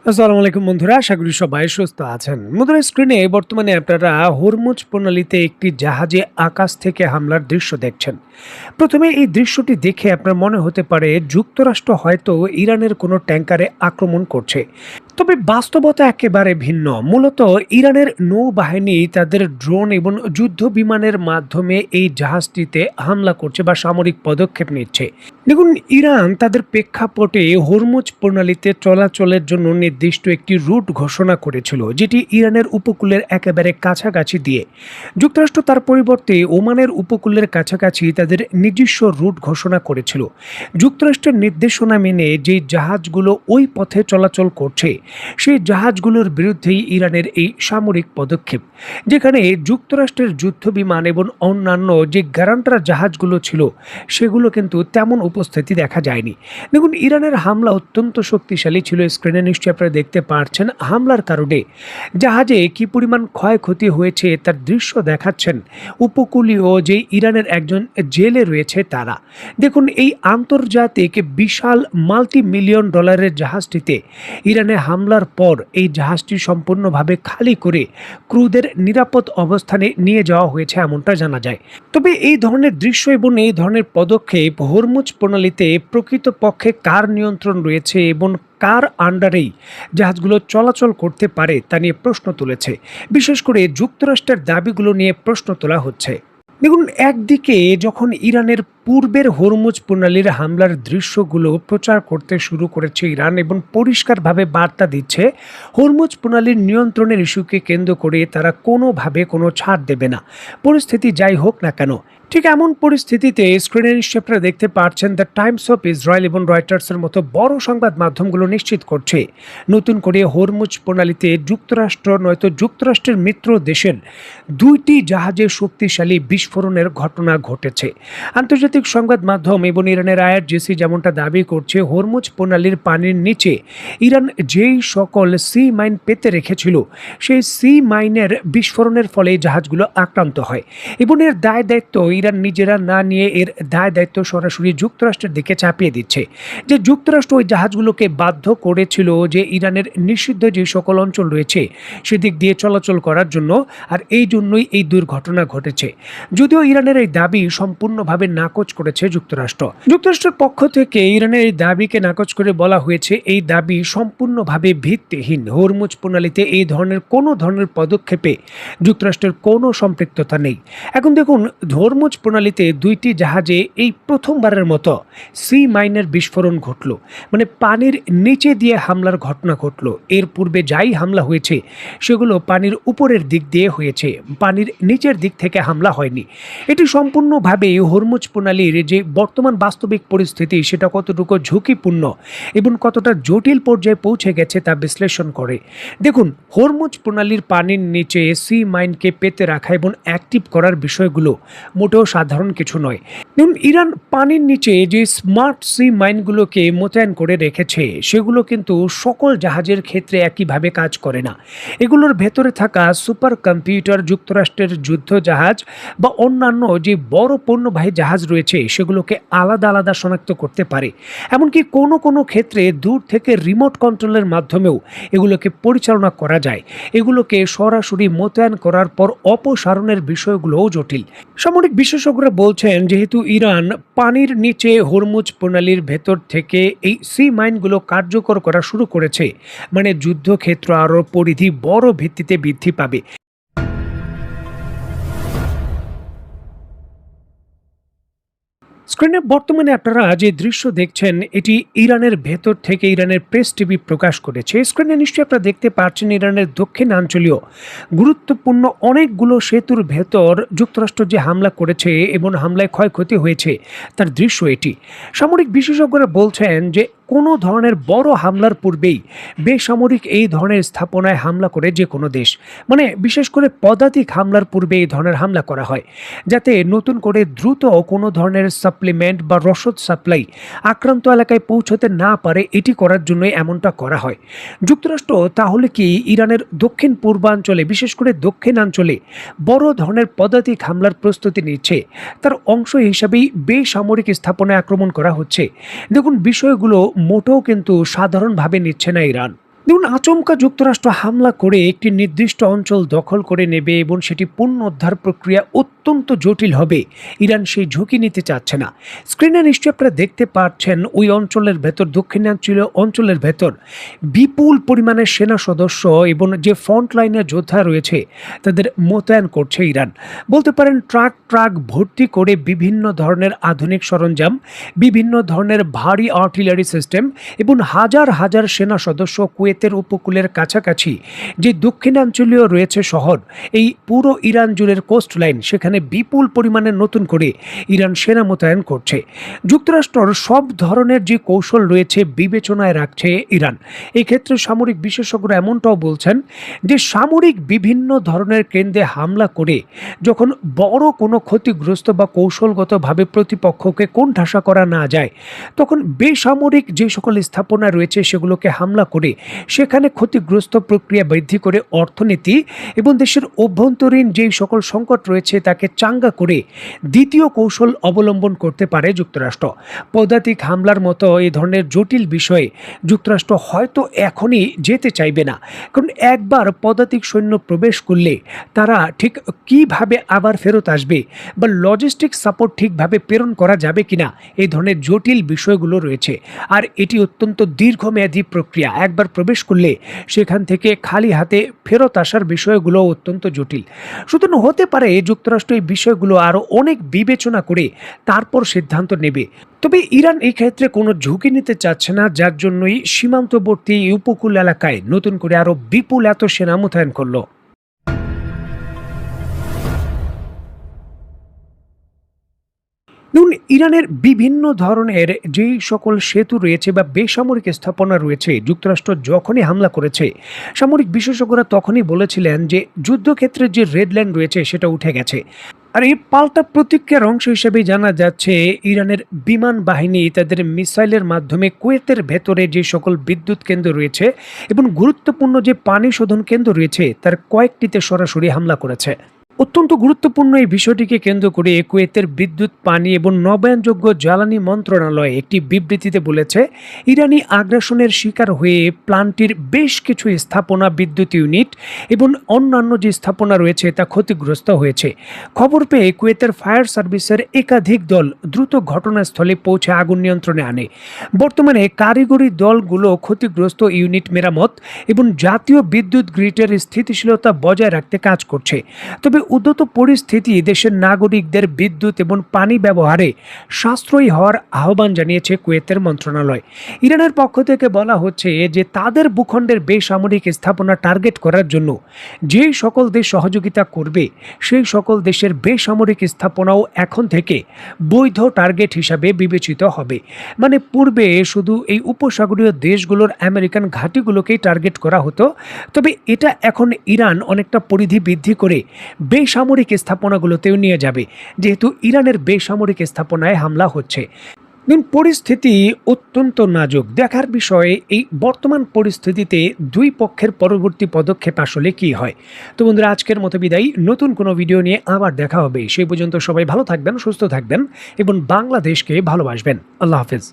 আসসালামু আলাইকুম বন্ধুরা, আশা করি সবাই সুস্থ আছেন। বন্ধুরা, স্ক্রিনে বর্তমানে আপনারা হরমুজ প্রণালীতে একটি জাহাজে আকাশ থেকে হামলার দৃশ্য দেখছেন। প্রথমে এই দৃশ্যটি দেখে আপনার মনে হতে পারে যুক্তরাষ্ট্র হয়তো ইরানের কোনো ট্যাঙ্কারে আক্রমণ করছে। তবে বাস্তবতা একেবারে ভিন্ন। মূলত ইরানের নৌবাহিনী তাদের ড্রোন এবং যুদ্ধ বিমানের মাধ্যমে এই জাহাজটিতে হামলা করছে বা সামরিক পদক্ষেপ নিচ্ছে। দেখুন, ইরান তাদের প্রেক্ষাপটে হরমুজ প্রণালীতে চলাচলের জন্য নির্দিষ্ট একটি রুট ঘোষণা করেছিল, যেটি ইরানের উপকূলের একেবারে কাছাকাছি দিয়ে। যুক্তরাষ্ট্র তার পরিবর্তে ওমানের উপকূলের কাছাকাছি তাদের নিজস্ব রুট ঘোষণা করেছিল। যুক্তরাষ্ট্রের নির্দেশনা মেনে যে জাহাজগুলো ওই পথে চলাচল করছে, সেই জাহাজগুলোর বিরুদ্ধেই ইরানের এই সামরিক পদক্ষেপ, যেখানে যুক্তরাষ্ট্রের যুদ্ধ বিমান এবং অন্যান্য যে গ্যারান্টার জাহাজগুলো ছিল সেগুলো কিন্তু তেমন উপস্থিতি দেখা যায়নি। দেখুন, ইরানের হামলা অত্যন্ত শক্তিশালী ছিল। স্ক্রিনে নিশ্চয়ই আপনারা দেখতে পাচ্ছেন হামলার কারণে জাহাজে কি পরিমাণ ক্ষয়ক্ষতি হয়েছে তার দৃশ্য দেখাচ্ছেন উপকূলীয় যে ইরানের একজন জেলে রয়েছে তারা। দেখুন, এই আন্তর্জাতিক বিশাল মাল্টি মিলিয়ন ডলারের জাহাজটিতে ইরানে হামলার পর এই জাহাজটি সম্পূর্ণভাবে খালি করে ক্রুদের নিরাপদ অবস্থানে নিয়ে যাওয়া হয়েছে এমনটা জানা যায়। তবে এই ধরনের দৃশ্য এবং এই ধরনের পদক্ষেপ হরমুজ প্রণালীতে প্রকৃতপক্ষে কার নিয়ন্ত্রণ রয়েছে এবং কার আন্ডারেই জাহাজগুলো চলাচল করতে পারে তা নিয়ে প্রশ্ন তুলেছে। বিশেষ করে যুক্তরাষ্ট্রের দাবিগুলো নিয়ে প্রশ্ন তোলা হচ্ছে। দেখুন, একদিকে যখন ইরানের পূর্বের হরমুজ প্রণালীর হামলার দৃশ্যগুলো প্রচার করতে শুরু করেছে ইরান এবং পরিষ্কারভাবে বার্তা দিচ্ছে হরমুজ প্রণালীর নিয়ন্ত্রণের ইস্যুকে কেন্দ্র করে তারা কোনোভাবে কোনো ছাড় দেবে না, পরিস্থিতি যাই হোক না কেন। ঠিক এমন পরিস্থিতিতে স্ক্রিনে নিশ্চয়ই আপনারা দেখতে পাচ্ছেন দ্য টাইমস অফ ইসরায়েল এবং রয়টার্সের মতো বড় সংবাদ মাধ্যমগুলো নিশ্চিত করছে নতুন করে হরমুজ প্রণালীতে যুক্তরাষ্ট্র নয়তো যুক্তরাষ্ট্রের মিত্র দেশের দুইটি জাহাজে শক্তিশালী বিস্ফোরণের ঘটনা ঘটেছে। আন্তর্জাতিক সংবাদ মাধ্যম এবং ইরানের আইআরজিসি যেমনটা দাবি করছে, হরমুজ প্রণালীর পানির নিচে ইরান যেই সকল সি মাইন পেতে রেখেছিল সেই সি মাইনের বিস্ফোরণের ফলে জাহাজগুলো আক্রান্ত হয় এবং এর দায় দায়িত্ব ইরান নিজেরা না নিয়ে এর দায় দায়িত্ব সরাসরি যুক্তরাষ্ট্রের দিকে চাপিয়ে দিচ্ছে। যে যুক্তরাষ্ট্র ওই জাহাজগুলোকে বাধ্য করেছিল যে ইরানের নিষিদ্ধ যে সকল অঞ্চল রয়েছে সেদিক দিয়ে চলাচল করার জন্য, আর এই জন্যই এই দুর্ঘটনা ঘটেছে। যদিও ইরানের এই দাবি সম্পূর্ণভাবে নাকচ করেছে যুক্তরাষ্ট্রের পক্ষ থেকে ইরানের এই দাবিকে নাকচ করে বলা হয়েছে এই দাবি সম্পূর্ণভাবে ভিত্তিহীন। হরমুজ প্রণালীতে এই ধরনের কোনো ধরনের পদক্ষেপে যুক্তরাষ্ট্রের কোনো সম্পৃক্ততা নেই। এখন দেখুন, হরমুজ প্রণালীতে দুইটি জাহাজে এই প্রথমবারের মতো সি মাইনের বিস্ফোরণ ঘটল, মানে পানির নিচে দিয়ে হামলার ঘটনা ঘটল। এর পূর্বে যাই হামলা হয়েছে সেগুলো পানির উপরের দিক দিয়ে হয়েছে, পানির নিচের দিক থেকে হামলা হয়নি। এটি সম্পূর্ণভাবে হরমুজ প্রণালীর যে বর্তমান বাস্তবিক পরিস্থিতি সেটা কতটুকু ঝুঁকিপূর্ণ এবং কতটা জটিল পর্যায়ে পৌঁছে গেছে তা বিশ্লেষণ করে। দেখুন, হরমুজ প্রণালীর পানির নিচে সি মাইনকে পেতে রাখা এবং অ্যাক্টিভ করার বিষয়গুলো মোটেও সাধারণ কিছু নয়। দেখুন, ইরান পানির নিচে যে স্মার্ট সি মাইনগুলোকে মোতায়েন করে রেখেছে সেগুলো কিন্তু সকল জাহাজের ক্ষেত্রে একইভাবে কাজ করে না। এগুলোর ভেতরে থাকা সুপার কম্পিউটার যুক্তরাষ্ট্রের যুদ্ধ জাহাজ বা অন্যান্য যে বড় পণ্যবাহী জাহাজ রয়েছে সেগুলোকে আলাদা আলাদা শনাক্ত করতে পারে। এমনকি কোনো কোনো ক্ষেত্রে দূর থেকে রিমোট কন্ট্রোলের মাধ্যমেও এগুলোকে পরিচালনা করা যায়। এগুলোকে সরাসরি মোতায়েন করার পর অপসারণের বিষয়গুলোও জটিল। সামরিক বিশেষজ্ঞরা বলছেন, যেহেতু ইরান পানির নিচে হরমুজ প্রণালীর ভেতর থেকে এই সি মাইনগুলো কার্যকর করা শুরু করেছে, মানে যুদ্ধক্ষেত্র আরও পরিধি বড় ভিত্তিতে বৃদ্ধি পাবে। স্ক্রিনে বর্তমানে আপনারা যে দৃশ্য দেখছেন এটি ইরানের ভেতর থেকে ইরানের প্রেস টিভি প্রকাশ করেছে। স্ক্রিনে নিশ্চয়ই আপনারা দেখতে পাচ্ছেন ইরানের দক্ষিণাঞ্চলীয় গুরুত্বপূর্ণ অনেকগুলো সেতুর ভেতর যুক্তরাষ্ট্র যে হামলা করেছে এবং হামলায় ক্ষয়ক্ষতি হয়েছে তার দৃশ্য এটি। সামরিক বিশেষজ্ঞরা বলছেন যে কোনো ধরনের বড় হামলার পূর্বেই বেসামরিক এই ধরনের স্থাপনায় হামলা করে যে কোনো দেশ, মানে বিশেষ করে পদাতিক হামলার পূর্বে এই ধরনের হামলা করা হয়, যাতে নতুন করে দ্রুত কোনো ধরনের সাপ্লিমেন্ট বা রসদ সাপ্লাই আক্রান্ত এলাকায় পৌঁছতে না পারে, এটি করার জন্যই এমনটা করা হয়। যুক্তরাষ্ট্র তাহলে কি ইরানের দক্ষিণ পূর্বাঞ্চলে, বিশেষ করে দক্ষিণাঞ্চলে বড় ধরনের পদাতিক হামলার প্রস্তুতি নিচ্ছে? তার অংশ হিসাবেই বেসামরিক স্থাপনায় আক্রমণ করা হচ্ছে। দেখুন, বিষয়গুলো মোটেও কিন্তু সাধারণভাবে নিচ্ছে না ইরান। দেখুন, আচমকা যুক্তরাষ্ট্র হামলা করে একটি নির্দিষ্ট অঞ্চল দখল করে নেবে এবং সেটি পুনরুদ্ধার প্রক্রিয়া অত্যন্ত জটিল হবে। ইরান সেই ঝুঁকি নিতে চাচ্ছে না। স্ক্রিনে নিশ্চয়ই আপনারা দেখতে পাচ্ছেন ওই অঞ্চলের ভেতর, দক্ষিণাঞ্চলীয় অঞ্চলের ভেতর বিপুল পরিমাণে সেনা সদস্য এবং যে ফ্রন্ট লাইনের যোদ্ধা রয়েছে তাদের মোতায়েন করছে ইরান। বলতে পারেন ট্রাক ট্রাক ভর্তি করে বিভিন্ন ধরনের আধুনিক সরঞ্জাম, বিভিন্ন ধরনের ভারী আর্টিলারি সিস্টেম এবং হাজার হাজার সেনা সদস্য কুয়েতের উপকূলের কাছাকাছি যে দক্ষিণাঞ্চলীয় রয়েছে শহর, এই পুরো ইরান জুড়ের কোস্ট লাইন, সেখানে বিপুল পরিমাণে নতুন করে ইরান সেনা মোতায়েন করছে। যুক্তরাষ্ট্রর সব ধরনের যে কৌশল রয়েছে বিবেচনায় রাখছে ইরান। এক্ষেত্রে সামরিক বিশেষজ্ঞরা এমনটাও বলছেন যে সামরিক বিভিন্ন ধরনের কেন্দ্রে হামলা করে যখন বড় কোনো ক্ষতিগ্রস্ত বা কৌশলগতভাবে প্রতিপক্ষকে কোণঠাসা করা না যায়, তখন বেসামরিক যে সকল স্থাপনা রয়েছে সেগুলোকে হামলা করে সেখানে ক্ষতিগ্রস্ত প্রক্রিয়া বৃদ্ধি করে অর্থনীতি এবং দেশের অভ্যন্তরীণ যেই সকল সংকট রয়েছে তাকে চাঙ্গা করে দ্বিতীয় কৌশল অবলম্বন করতে পারে যুক্তরাষ্ট্র। পদাতিক হামলার মতো এই ধরনের জটিল বিষয়ে যুক্তরাষ্ট্র হয়তো এখনই যেতে চাইবে না, কারণ একবার পদাতিক সৈন্য প্রবেশ করলে তারা ঠিক কিভাবে আবার ফেরত আসবে বা লজিস্টিক সাপোর্ট ঠিকভাবে প্রেরণ করা যাবে কিনা, এই ধরনের জটিল বিষয়গুলো রয়েছে। আর এটি অত্যন্ত দীর্ঘমেয়াদী প্রক্রিয়া। একবার প্রবেশ করলে সেখান থেকে খালি হাতে ফেরত আসার বিষয়গুলো অত্যন্ত জটিল। সুতরাং হতে পারে যুক্তরাষ্ট্র এই বিষয়গুলো আরও অনেক বিবেচনা করে তারপর সিদ্ধান্ত নেবে। তবে ইরান এই ক্ষেত্রে কোনো ঝুঁকি নিতে চাচ্ছে না, যার জন্যই সীমান্তবর্তী উপকূল এলাকায় নতুন করে আরও বিপুল এত সেনা মোতায়েন করলো। দেখুন, ইরানের বিভিন্ন ধরনের যেই সকল সেতু রয়েছে বা বেসামরিক স্থাপনা রয়েছে, যুক্তরাষ্ট্র যখনই হামলা করেছে সামরিক বিশেষজ্ঞরা তখনই বলেছিলেন যে যুদ্ধক্ষেত্রের যে রেড লাইন রয়েছে সেটা উঠে গেছে। আর এই পাল্টা প্রতিক্রিয়ার অংশ হিসেবে জানা যাচ্ছে ইরানের বিমান বাহিনী তাদের মিসাইলের মাধ্যমে কুয়েতের ভেতরে যে সকল বিদ্যুৎ কেন্দ্র রয়েছে এবং গুরুত্বপূর্ণ যে পানি শোধন কেন্দ্র রয়েছে তার কয়েকটিতে সরাসরি হামলা করেছে। অত্যন্ত গুরুত্বপূর্ণ এই বিষয়টিকে কেন্দ্র করে কুয়েতের বিদ্যুৎ, পানি এবং নবায়নযোগ্য জ্বালানি মন্ত্রণালয় একটি বিবৃতিতে বলেছে, ইরানি আগ্রাসনের শিকার হয়ে প্ল্যান্টটির বেশ কিছু স্থাপনা, বিদ্যুৎ ইউনিট এবং অন্যান্য যে স্থাপনা রয়েছে তা ক্ষতিগ্রস্ত হয়েছে। খবর পেয়ে কুয়েতের ফায়ার সার্ভিসের একাধিক দল দ্রুত ঘটনাস্থলে পৌঁছে আগুন নিয়ন্ত্রণে আনে। বর্তমানে কারিগরি দলগুলো ক্ষতিগ্রস্ত ইউনিট মেরামত এবং জাতীয় বিদ্যুৎ গ্রিডের স্থিতিশীলতা বজায় রাখতে কাজ করছে। তবে উদ্যত পরিস্থিতি দেশের নাগরিকদের বিদ্যুৎ এবং পানি ব্যবহারে সাশ্রয়ী হওয়ার আহ্বান জানিয়েছে কুয়েতের মন্ত্রণালয়। ইরানের পক্ষ থেকে বলা হচ্ছে যে তাদের ভূখণ্ডের বেসামরিক স্থাপনা টার্গেট করার জন্য যে সকল দেশ সহযোগিতা করবে সেই সকল দেশের বেসামরিক স্থাপনাও এখন থেকে বৈধ টার্গেট হিসাবে বিবেচিত হবে। মানে পূর্বে শুধু এই উপসাগরীয় দেশগুলোর আমেরিকান ঘাঁটিগুলোকেই টার্গেট করা হতো, তবে এটা এখন ইরান অনেকটা পরিধি বৃদ্ধি করে বেসামরিক স্থাপনাগুলোতেও নিয়ে যাবে, যেহেতু ইরানের বেসামরিক স্থাপনায় হামলা হচ্ছে। পরিস্থিতি অত্যন্ত নাজুক। দেখার বিষয়ে এই বর্তমান পরিস্থিতিতে দুই পক্ষের পরবর্তী পদক্ষেপ আসলে কি হয়। তো বন্ধুরা, আজকের মতো বিদায়। নতুন কোনো ভিডিও নিয়ে আবার দেখা হবে। সেই পর্যন্ত সবাই ভালো থাকবেন, সুস্থ থাকবেন এবং বাংলাদেশকে ভালোবাসবেন। আল্লাহ হাফেজ।